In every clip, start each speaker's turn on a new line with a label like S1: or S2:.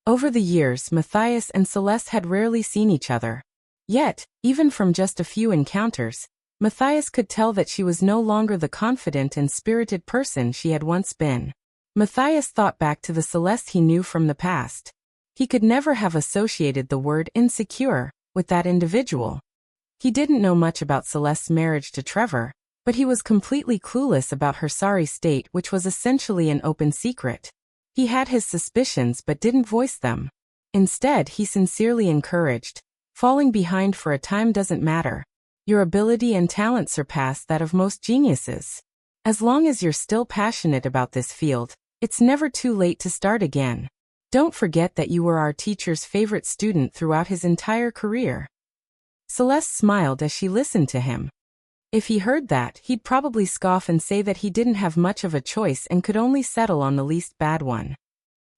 S1: Over the years, Matthias and Celeste had rarely seen each other. Yet, even from just a few encounters, Matthias could tell that she was no longer the confident and spirited person she had once been. Matthias thought back to the Celeste he knew from the past. He could never have associated the word insecure with that individual. He didn't know much about Celeste's marriage to Trevor, but he was completely clueless about her sorry state, which was essentially an open secret. He had his suspicions but didn't voice them. Instead, he sincerely encouraged, "Falling behind for a time doesn't matter. Your ability and talent surpass that of most geniuses. As long as you're still passionate about this field, it's never too late to start again. Don't forget that you were our teacher's favorite student throughout his entire career." Celeste smiled as she listened to him. If he heard that, he'd probably scoff and say that he didn't have much of a choice and could only settle on the least bad one.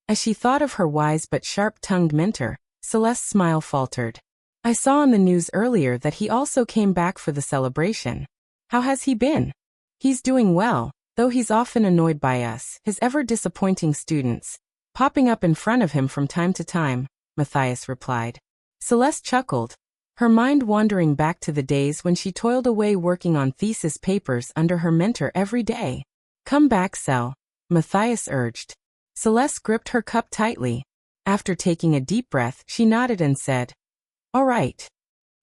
S1: As she thought of her wise but sharp-tongued mentor, Celeste's smile faltered. "I saw on the news earlier that he also came back for the celebration. How has he been?" "He's doing well, though he's often annoyed by us, his ever-disappointing students, popping up in front of him from time to time," Matthias replied. Celeste chuckled, her mind wandering back to the days when she toiled away working on thesis papers under her mentor every day. "Come back, Cel," Matthias urged. Celeste gripped her cup tightly. After taking a deep breath, she nodded and said, "All right."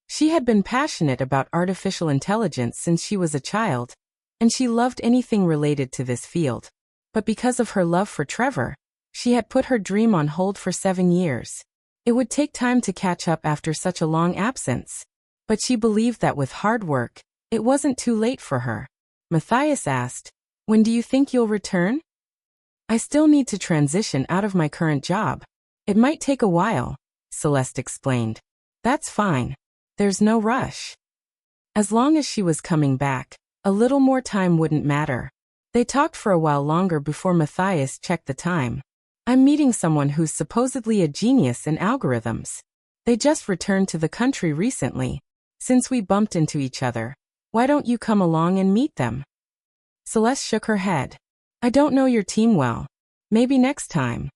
S1: She had been passionate about artificial intelligence since she was a child, and she loved anything related to this field. But because of her love for Trevor, she had put her dream on hold for 7 years. It would take time to catch up after such a long absence. But she believed that with hard work, it wasn't too late for her. Matthias asked, "When do you think you'll return?" "I still need to transition out of my current job. It might take a while," Celeste explained. "That's fine. There's no rush." As long as she was coming back, a little more time wouldn't matter. They talked for a while longer before Matthias checked the time. "I'm meeting someone who's supposedly a genius in algorithms. They just returned to the country recently. Since we bumped into each other, why don't you come along and meet them?" Celeste shook her head. "I don't know your team well. Maybe next time."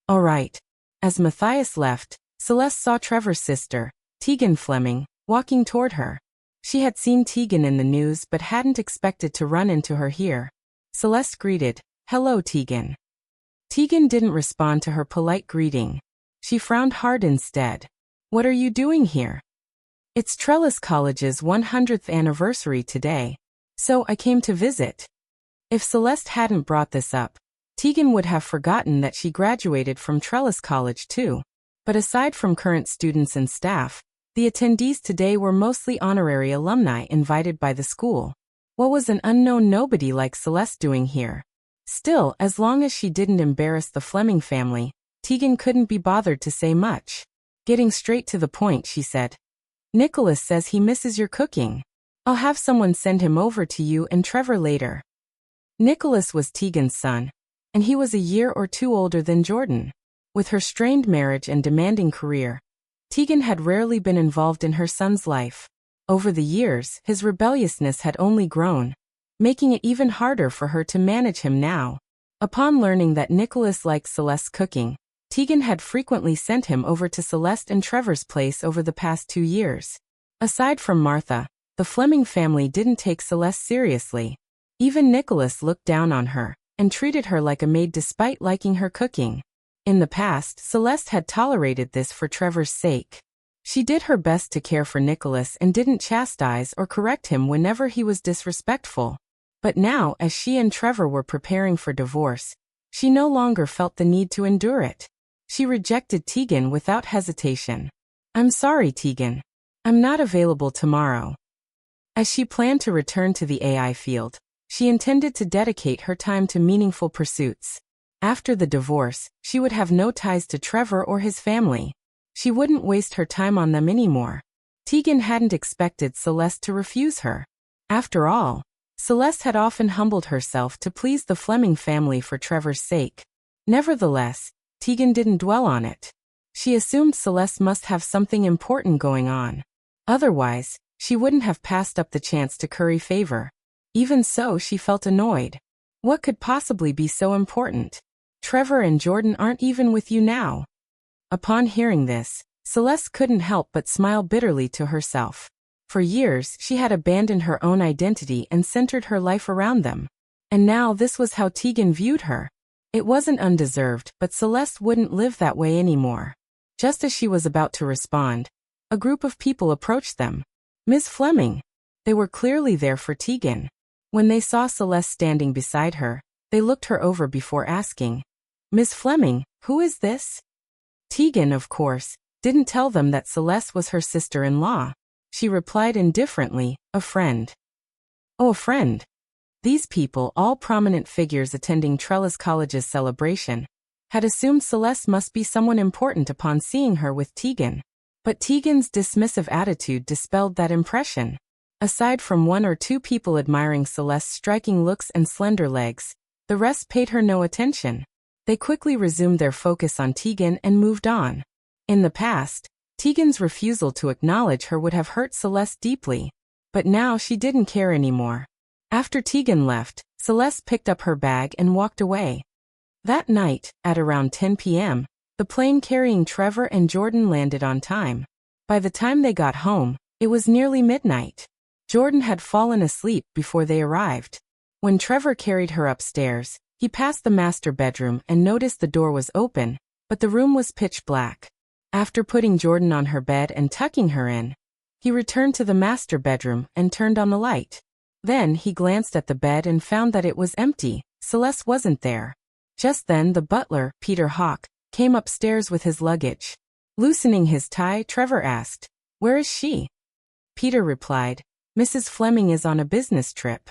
S1: "All right." As Matthias left, Celeste saw Trevor's sister, Tegan Fleming, walking toward her. She had seen Tegan in the news but hadn't expected to run into her here. Celeste greeted, "Hello, Tegan." Tegan didn't respond to her polite greeting. She frowned hard instead. "What are you doing here?" "It's Trellis College's 100th anniversary today, so I came to visit." If Celeste hadn't brought this up, Tegan would have forgotten that she graduated from Trellis College too. But aside from current students and staff, the attendees today were mostly honorary alumni invited by the school. What was an unknown nobody like Celeste doing here? Still, as long as she didn't embarrass the Fleming family, Tegan couldn't be bothered to say much. Getting straight to the point, she said, "Nicholas says he misses your cooking. I'll have someone send him over to you and Trevor later." Nicholas was Tegan's son, and he was a year or two older than Jordyn. With her strained marriage and demanding career, Tegan had rarely been involved in her son's life. Over the years, his rebelliousness had only grown, making it even harder for her to manage him now. Upon learning that Nicholas liked Celeste's cooking, Tegan had frequently sent him over to Celeste and Trevor's place over the past 2 years. Aside from Martha, the Fleming family didn't take Celeste seriously. Even Nicholas looked down on her and treated her like a maid despite liking her cooking. In the past, Celeste had tolerated this for Trevor's sake. She did her best to care for Nicholas and didn't chastise or correct him whenever he was disrespectful. But now, as she and Trevor were preparing for divorce, she no longer felt the need to endure it. She rejected Tegan without hesitation. "I'm sorry, Tegan. I'm not available tomorrow." As she planned to return to the AI field, she intended to dedicate her time to meaningful pursuits. After the divorce, she would have no ties to Trevor or his family. She wouldn't waste her time on them anymore. Tegan hadn't expected Celeste to refuse her. After all, Celeste had often humbled herself to please the Fleming family for Trevor's sake. Nevertheless, Tegan didn't dwell on it. She assumed Celeste must have something important going on. Otherwise, she wouldn't have passed up the chance to curry favor. Even so, she felt annoyed. What could possibly be so important? Trevor and Jordyn aren't even with you now. Upon hearing this, Celeste couldn't help but smile bitterly to herself. For years, she had abandoned her own identity and centered her life around them. And now this was how Tegan viewed her. It wasn't undeserved, but Celeste wouldn't live that way anymore. Just as she was about to respond, a group of people approached them. Ms. Fleming. They were clearly there for Tegan. When they saw Celeste standing beside her, they looked her over before asking, "Ms. Fleming, who is this?" Tegan, of course, didn't tell them that Celeste was her sister-in-law. She replied indifferently, "A friend." "Oh, a friend." These people, all prominent figures attending Trellis College's celebration, had assumed Celeste must be someone important upon seeing her with Tegan. But Tegan's dismissive attitude dispelled that impression. Aside from one or two people admiring Celeste's striking looks and slender legs, the rest paid her no attention. They quickly resumed their focus on Tegan and moved on. In the past, Tegan's refusal to acknowledge her would have hurt Celeste deeply. But now she didn't care anymore. After Tegan left, Celeste picked up her bag and walked away. That night, at around 10 p.m., the plane carrying Trevor and Jordyn landed on time. By the time they got home, it was nearly midnight. Jordyn had fallen asleep before they arrived. When Trevor carried her upstairs, he passed the master bedroom and noticed the door was open, but the room was pitch black. After putting Jordyn on her bed and tucking her in, he returned to the master bedroom and turned on the light. Then he glanced at the bed and found that it was empty. Celeste wasn't there. Just then the butler, Peter Hawk, came upstairs with his luggage. Loosening his tie, Trevor asked, "Where is she?" Peter replied, "Mrs. Fleming is on a business trip."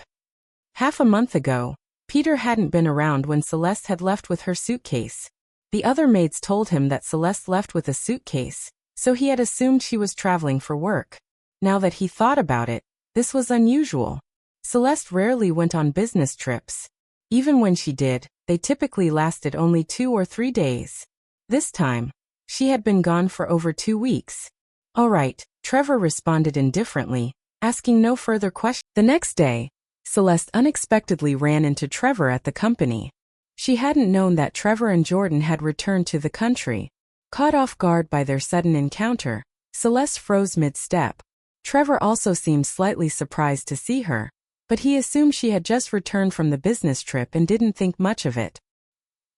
S1: Half a month ago, Peter hadn't been around when Celeste had left with her suitcase. The other maids told him that Celeste left with a suitcase, so he had assumed she was traveling for work. Now that he thought about it, this was unusual. Celeste rarely went on business trips. Even when she did, they typically lasted only 2 or 3 days. This time, she had been gone for over 2 weeks. "All right," Trevor responded indifferently, asking no further questions. The next day, Celeste unexpectedly ran into Trevor at the company. She hadn't known that Trevor and Jordyn had returned to the country. Caught off guard by their sudden encounter, Celeste froze mid-step. Trevor also seemed slightly surprised to see her, but he assumed she had just returned from the business trip and didn't think much of it.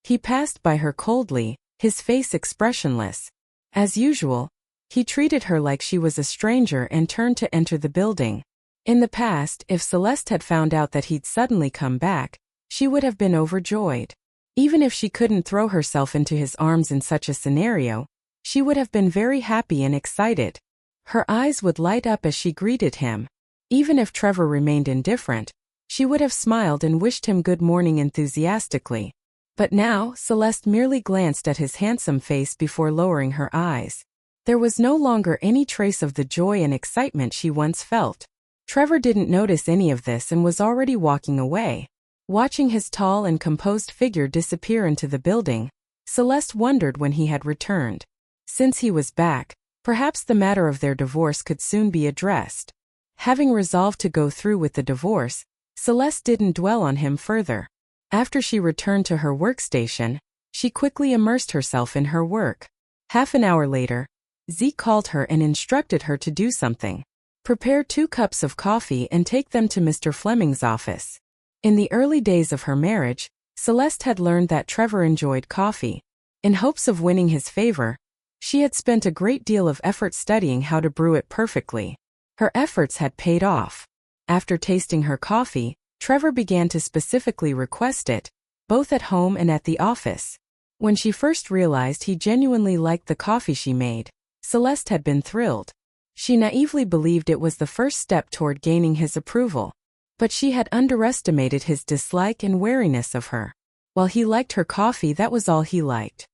S1: He passed by her coldly, his face expressionless. As usual, he treated her like she was a stranger and turned to enter the building. In the past, if Celeste had found out that he'd suddenly come back, she would have been overjoyed. Even if she couldn't throw herself into his arms in such a scenario, she would have been very happy and excited. Her eyes would light up as she greeted him. Even if Trevor remained indifferent, she would have smiled and wished him good morning enthusiastically. But now, Celeste merely glanced at his handsome face before lowering her eyes. There was no longer any trace of the joy and excitement she once felt. Trevor didn't notice any of this and was already walking away. Watching his tall and composed figure disappear into the building, Celeste wondered when he had returned. Since he was back, perhaps the matter of their divorce could soon be addressed. Having resolved to go through with the divorce, Celeste didn't dwell on him further. After she returned to her workstation, she quickly immersed herself in her work. Half an hour later, Zeke called her and instructed her to do something. Prepare 2 cups of coffee and take them to Mr. Fleming's office. In the early days of her marriage, Celeste had learned that Trevor enjoyed coffee. In hopes of winning his favor, she had spent a great deal of effort studying how to brew it perfectly. Her efforts had paid off. After tasting her coffee, Trevor began to specifically request it, both at home and at the office. When she first realized he genuinely liked the coffee she made, Celeste had been thrilled. She naively believed it was the first step toward gaining his approval. But she had underestimated his dislike and wariness of her. While he liked her coffee, that was all he liked.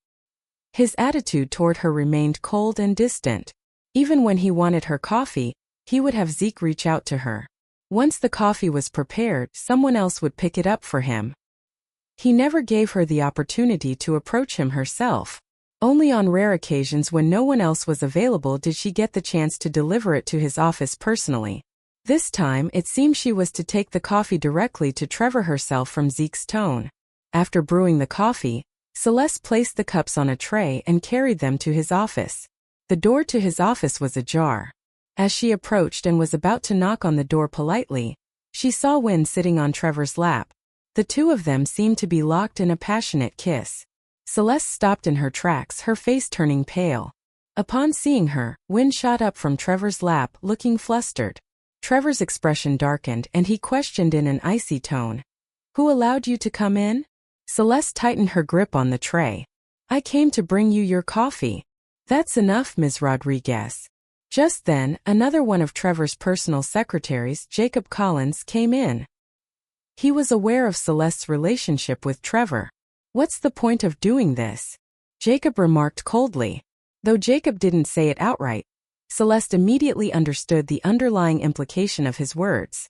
S1: His attitude toward her remained cold and distant. Even when he wanted her coffee, he would have Zeke reach out to her. Once the coffee was prepared, someone else would pick it up for him. He never gave her the opportunity to approach him herself. Only on rare occasions when no one else was available did she get the chance to deliver it to his office personally. This time, it seemed she was to take the coffee directly to Trevor herself from Zeke's tone. After brewing the coffee, Celeste placed the cups on a tray and carried them to his office. The door to his office was ajar. As she approached and was about to knock on the door politely, she saw Wynne sitting on Trevor's lap. The two of them seemed to be locked in a passionate kiss. Celeste stopped in her tracks, her face turning pale. Upon seeing her, Wynne shot up from Trevor's lap, looking flustered. Trevor's expression darkened and he questioned in an icy tone. "Who allowed you to come in?" Celeste tightened her grip on the tray. "I came to bring you your coffee." "That's enough, Ms. Rodriguez." Just then, another one of Trevor's personal secretaries, Jacob Collins, came in. He was aware of Celeste's relationship with Trevor. "What's the point of doing this?" Jacob remarked coldly. Though Jacob didn't say it outright, Celeste immediately understood the underlying implication of his words.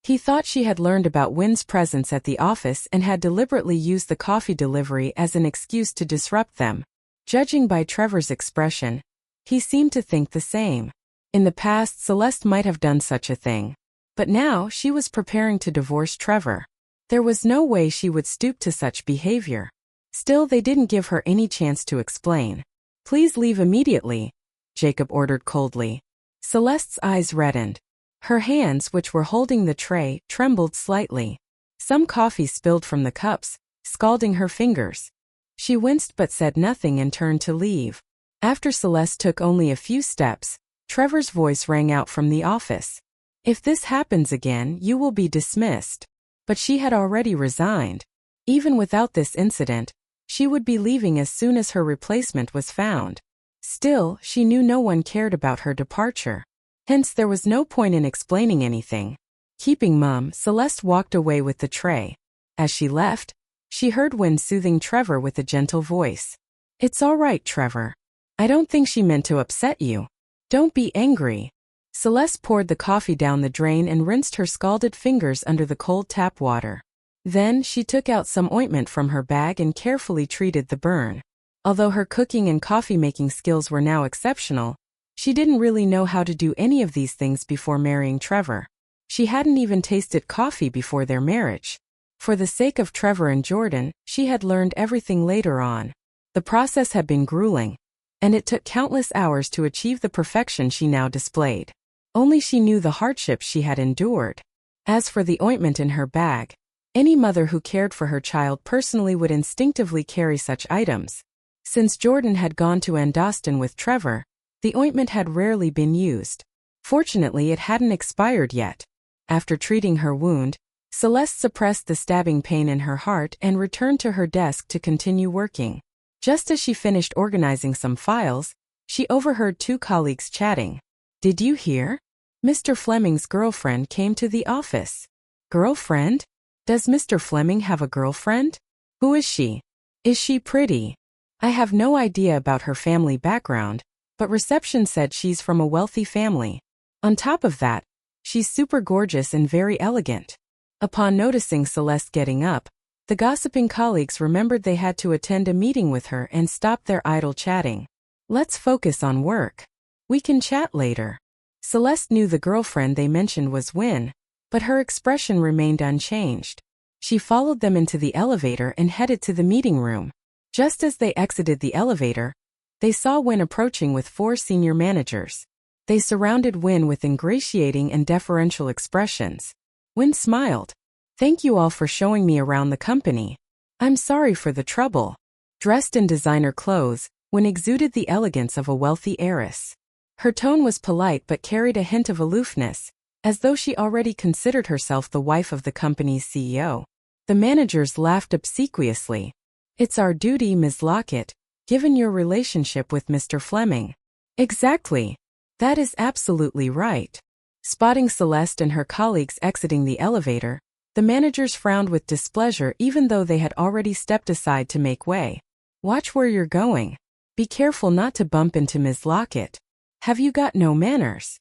S1: He thought she had learned about Wynne's presence at the office and had deliberately used the coffee delivery as an excuse to disrupt them. Judging by Trevor's expression, he seemed to think the same. In the past, Celeste might have done such a thing. But now, she was preparing to divorce Trevor. There was no way she would stoop to such behavior. Still, they didn't give her any chance to explain. "Please leave immediately," Jacob ordered coldly. Celeste's eyes reddened. Her hands, which were holding the tray, trembled slightly. Some coffee spilled from the cups, scalding her fingers. She winced but said nothing and turned to leave. After Celeste took only a few steps, Trevor's voice rang out from the office. "If this happens again, you will be dismissed." But she had already resigned. Even without this incident, she would be leaving as soon as her replacement was found. Still, she knew no one cared about her departure. Hence, there was no point in explaining anything. Keeping mum, Celeste walked away with the tray. As she left, she heard Wynne soothing Trevor with a gentle voice. "It's all right, Trevor. I don't think she meant to upset you. Don't be angry." Celeste poured the coffee down the drain and rinsed her scalded fingers under the cold tap water. Then, she took out some ointment from her bag and carefully treated the burn. Although her cooking and coffee-making skills were now exceptional, she didn't really know how to do any of these things before marrying Trevor. She hadn't even tasted coffee before their marriage. For the sake of Trevor and Jordyn, she had learned everything later on. The process had been grueling, and it took countless hours to achieve the perfection she now displayed. Only she knew the hardships she had endured. As for the ointment in her bag, any mother who cared for her child personally would instinctively carry such items. Since Jordyn had gone to Andoston with Trevor, the ointment had rarely been used. Fortunately, it hadn't expired yet. After treating her wound, Celeste suppressed the stabbing pain in her heart and returned to her desk to continue working. Just as she finished organizing some files, she overheard two colleagues chatting. "Did you hear? Mr. Fleming's girlfriend came to the office." "Girlfriend? Does Mr. Fleming have a girlfriend? Who is she? Is she pretty?" "I have no idea about her family background, but reception said she's from a wealthy family. On top of that, she's super gorgeous and very elegant." Upon noticing Celeste getting up, the gossiping colleagues remembered they had to attend a meeting with her and stopped their idle chatting. "Let's focus on work. We can chat later." Celeste knew the girlfriend they mentioned was Wynne, but her expression remained unchanged. She followed them into the elevator and headed to the meeting room. Just as they exited the elevator, they saw Wynne approaching with 4 senior managers. They surrounded Wynne with ingratiating and deferential expressions. Wynne smiled. "Thank you all for showing me around the company. I'm sorry for the trouble." Dressed in designer clothes, Wynne exuded the elegance of a wealthy heiress. Her tone was polite but carried a hint of aloofness, as though she already considered herself the wife of the company's CEO. The managers laughed obsequiously. "It's our duty, Ms. Lockett, given your relationship with Mr. Fleming." "Exactly. That is absolutely right." Spotting Celeste and her colleagues exiting the elevator, the managers frowned with displeasure even though they had already stepped aside to make way. "Watch where you're going. Be careful not to bump into Ms. Lockett. Have you got no manners?"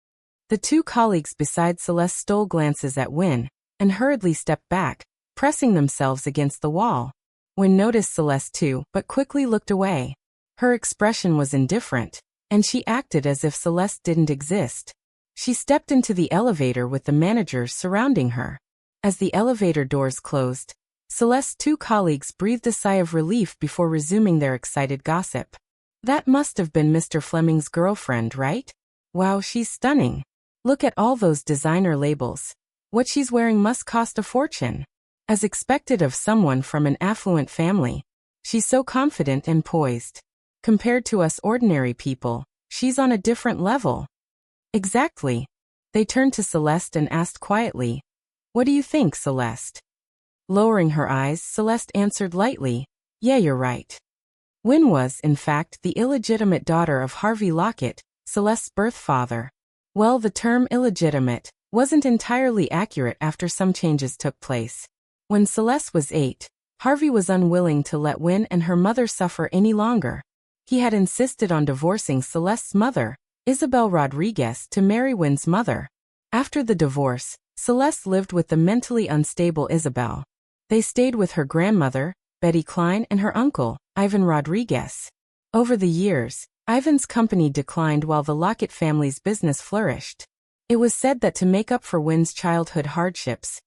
S1: The 2 colleagues beside Celeste stole glances at Wynne and hurriedly stepped back, pressing themselves against the wall. Wynne noticed Celeste too, but quickly looked away. Her expression was indifferent, and she acted as if Celeste didn't exist. She stepped into the elevator with the managers surrounding her. As the elevator doors closed, Celeste's two colleagues breathed a sigh of relief before resuming their excited gossip. That must have been Mr. Fleming's girlfriend, right? Wow, she's stunning. Look at all those designer labels. What she's wearing must cost a fortune. As expected of someone from an affluent family. She's so confident and poised. Compared to us ordinary people, she's on a different level. Exactly. They turned to Celeste and asked quietly, "What do you think, Celeste?" Lowering her eyes, Celeste answered lightly, "Yeah, you're right." Wynne was, in fact, the illegitimate daughter of Harvey Lockett, Celeste's birth father. Well, the term illegitimate wasn't entirely accurate after some changes took place. When Celeste was 8, Harvey was unwilling to let Wynne and her mother suffer any longer. He had insisted on divorcing Celeste's mother, Isabel Rodriguez, to marry Wynne's mother. After the divorce, Celeste lived with the mentally unstable Isabel. They stayed with her grandmother, Betty Klein, and her uncle, Ivan Rodriguez. Over the years, Ivan's company declined while the Lockett family's business flourished. It was said that to make up for Wynne's childhood hardships,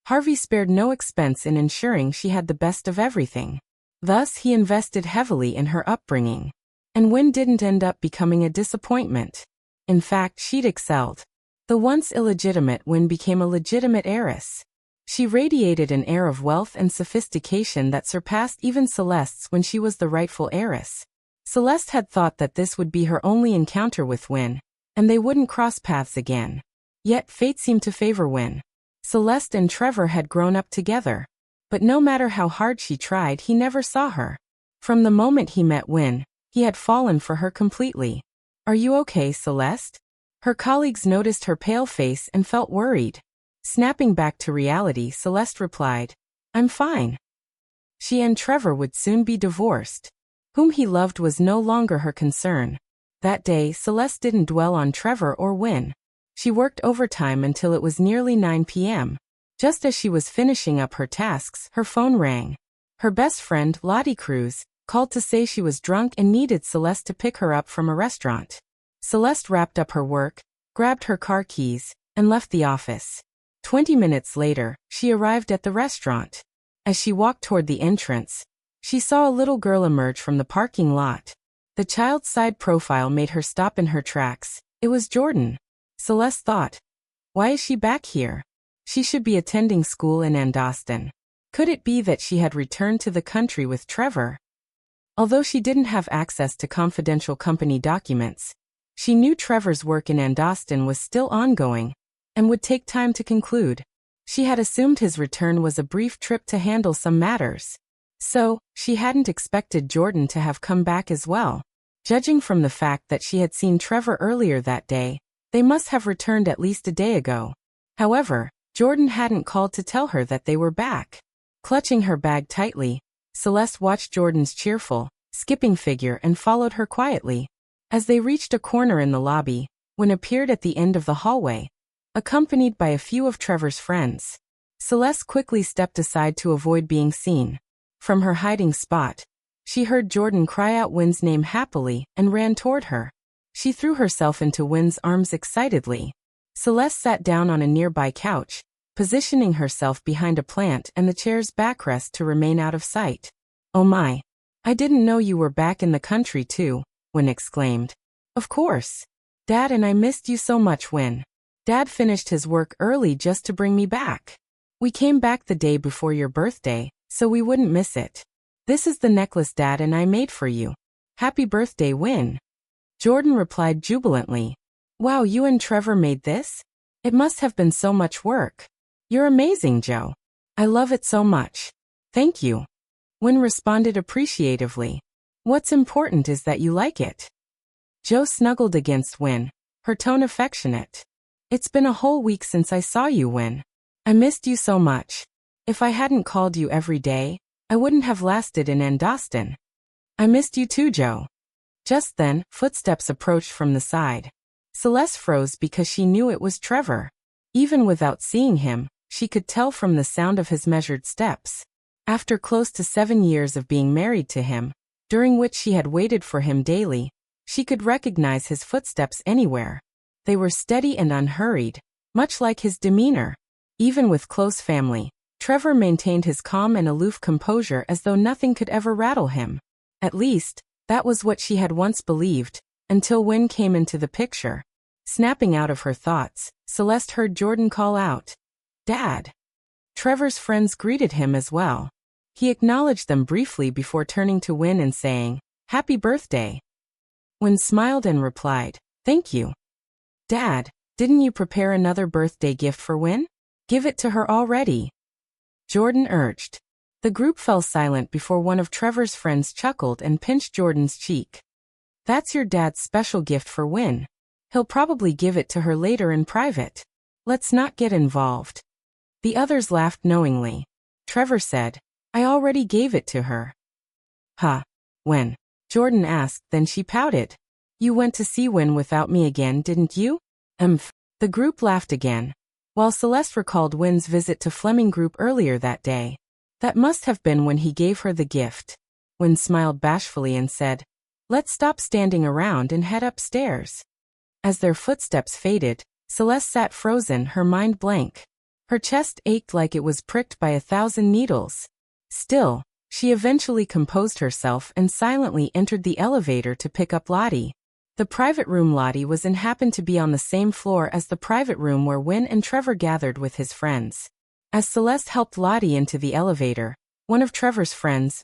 S1: Harvey spared no expense in ensuring she had the best of everything. Thus, he invested heavily in her upbringing. And Wynne didn't end up becoming a disappointment. In fact, she'd excelled. The once illegitimate Wynne became a legitimate heiress. She radiated an air of wealth and sophistication that surpassed even Celeste's when she was the rightful heiress. Celeste had thought that this would be her only encounter with Wynne, and they wouldn't cross paths again. Yet fate seemed to favor Wynne. Celeste and Trevor had grown up together. But no matter how hard she tried, he never saw her. From the moment he met Wynne, he had fallen for her completely. "Are you okay, Celeste?" Her colleagues noticed her pale face and felt worried. Snapping back to reality, Celeste replied, "I'm fine." She and Trevor would soon be divorced. Whom he loved was no longer her concern. That day, Celeste didn't dwell on Trevor or Wynne. She worked overtime until it was nearly 9 p.m. Just as she was finishing up her tasks, her phone rang. Her best friend, Lottie Cruz, called to say she was drunk and needed Celeste to pick her up from a restaurant. Celeste wrapped up her work, grabbed her car keys, and left the office. 20 minutes later, she arrived at the restaurant. As she walked toward the entrance, she saw a little girl emerge from the parking lot. The child's side profile made her stop in her tracks. It was Jordyn. Celeste thought, "Why is she back here? She should be attending school in Andoston." Could it be that she had returned to the country with Trevor? Although she didn't have access to confidential company documents, she knew Trevor's work in Andoston was still ongoing and would take time to conclude. She had assumed his return was a brief trip to handle some matters. So, she hadn't expected Jordyn to have come back as well. Judging from the fact that she had seen Trevor earlier that day, they must have returned at least a day ago. However, Jordyn hadn't called to tell her that they were back. Clutching her bag tightly, Celeste watched Jordyn's cheerful, skipping figure and followed her quietly. As they reached a corner in the lobby, Wynne appeared at the end of the hallway, accompanied by a few of Trevor's friends. Celeste quickly stepped aside to avoid being seen. From her hiding spot, she heard Jordyn cry out Wynne's name happily and ran toward her. She threw herself into Wynne's arms excitedly. Celeste sat down on a nearby couch, positioning herself behind a plant and the chair's backrest to remain out of sight. "Oh my. I didn't know you were back in the country too," Wynne exclaimed. "Of course. Dad and I missed you so much, Wynne. Dad finished his work early just to bring me back. We came back the day before your birthday, so we wouldn't miss it. This is the necklace Dad and I made for you. Happy birthday, Wynne." Jordyn replied jubilantly. "Wow, you and Trevor made this? It must have been so much work. You're amazing, Joe. I love it so much. Thank you." Wynne responded appreciatively. "What's important is that you like it." Joe snuggled against Wynne, her tone affectionate. "It's been a whole week since I saw you, Wynne. I missed you so much. If I hadn't called you every day, I wouldn't have lasted in Andoston." "I missed you too, Joe." Just then, footsteps approached from the side. Celeste froze because she knew it was Trevor. Even without seeing him, she could tell from the sound of his measured steps. After close to 7 years of being married to him, during which she had waited for him daily, she could recognize his footsteps anywhere. They were steady and unhurried, much like his demeanor. Even with close family, Trevor maintained his calm and aloof composure as though nothing could ever rattle him. At least, that was what she had once believed, until Wynne came into the picture. Snapping out of her thoughts, Celeste heard Jordyn call out, "Dad!" Trevor's friends greeted him as well. He acknowledged them briefly before turning to Wynne and saying, "Happy birthday." Wynne smiled and replied, "Thank you." "Dad, didn't you prepare another birthday gift for Wynne? Give it to her already," Jordyn urged. The group fell silent before one of Trevor's friends chuckled and pinched Jordyn's cheek. "That's your dad's special gift for Wynne. He'll probably give it to her later in private. Let's not get involved." The others laughed knowingly. Trevor said, "I already gave it to her." "Huh? When?" Jordyn asked, then she pouted. "You went to see Wynne without me again, didn't you?" The group laughed again. While Celeste recalled Wynne's visit to Fleming group earlier that day. That must have been when he gave her the gift. Wynne smiled bashfully and said, "Let's stop standing around and head upstairs." As their footsteps faded, Celeste sat frozen, her mind blank. Her chest ached like it was pricked by 1,000 needles. Still, she eventually composed herself and silently entered the elevator to pick up Lottie. The private room Lottie was in happened to be on the same floor as the private room where Wynne and Trevor gathered with his friends. As Celeste helped Lottie into the elevator, one of Trevor's friends,